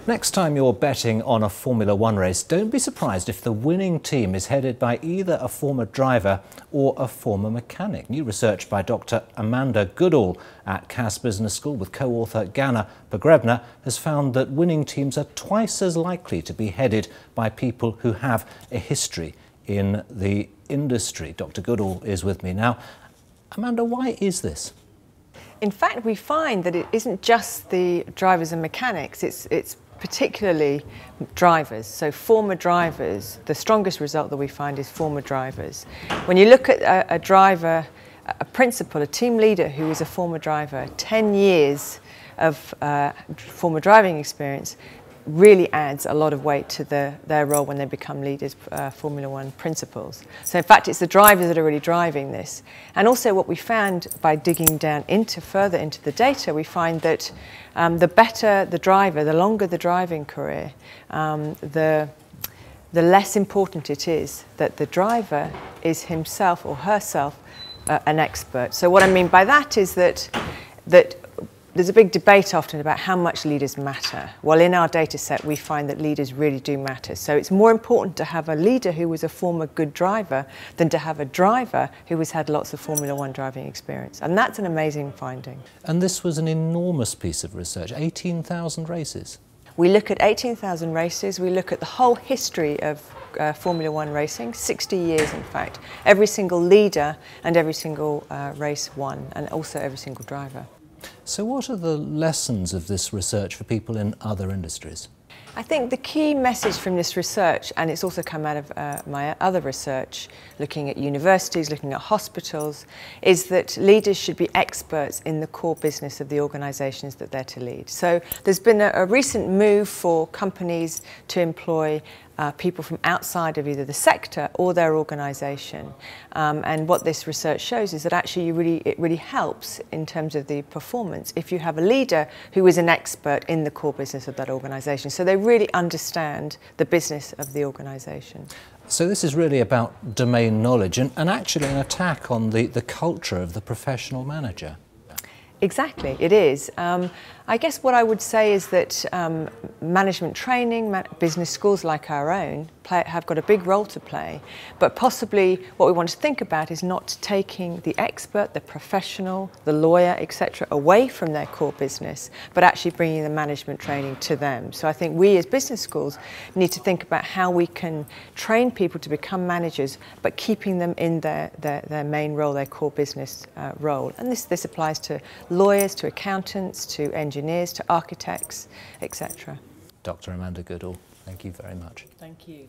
Next time you're betting on a Formula One race, don't be surprised if the winning team is headed by either a former driver or a former mechanic. New research by Dr. Amanda Goodall at Cass Business School with co-author Ganna Pogrebna has found that winning teams are twice as likely to be headed by people who have a history in the industry. Dr. Goodall is with me now. Amanda, why is this? In fact, we find that it isn't just the drivers and mechanics, it's particularly drivers, so former drivers. The strongest result that we find is former drivers. When you look at a driver, a principal, a team leader who is a former driver, 10 years of former driving experience really adds a lot of weight to their role when they become leaders, Formula One principals. So in fact, it's the drivers that are really driving this. And also what we found by digging down further into the data, we find that the better the driver, the longer the driving career, the less important it is that the driver is himself or herself an expert. So what I mean by that is that there's a big debate often about how much leaders matter. Well, in our data set, we find that leaders really do matter. So it's more important to have a leader who was a former good driver than to have a driver who has had lots of Formula One driving experience. And that's an amazing finding. And this was an enormous piece of research, 18,000 races. We look at 18,000 races. We look at the whole history of Formula One racing, 60 years in fact. Every single leader and every single race won, and also every single driver. So what are the lessons of this research for people in other industries? I think the key message from this research, and it's also come out of my other research, looking at universities, looking at hospitals, is that leaders should be experts in the core business of the organisations that they're to lead. So there's been a recent move for companies to employ people from outside of either the sector or their organisation. And what this research shows is that actually it really helps in terms of the performance if you have a leader who is an expert in the core business of that organisation. So they really understand the business of the organisation. So this is really about domain knowledge and actually an attack on the culture of the professional manager. Exactly, it is. I guess what I would say is that management training, business schools like our own have got a big role to play, but possibly what we want to think about is not taking the expert, the professional, the lawyer, etc. away from their core business, but actually bringing the management training to them. So I think we as business schools need to think about how we can train people to become managers, but keeping them in their main role, their core business role. And this applies to lawyers, to accountants, to engineers, to architects, etc. Dr. Amanda Goodall, thank you very much. Thank you.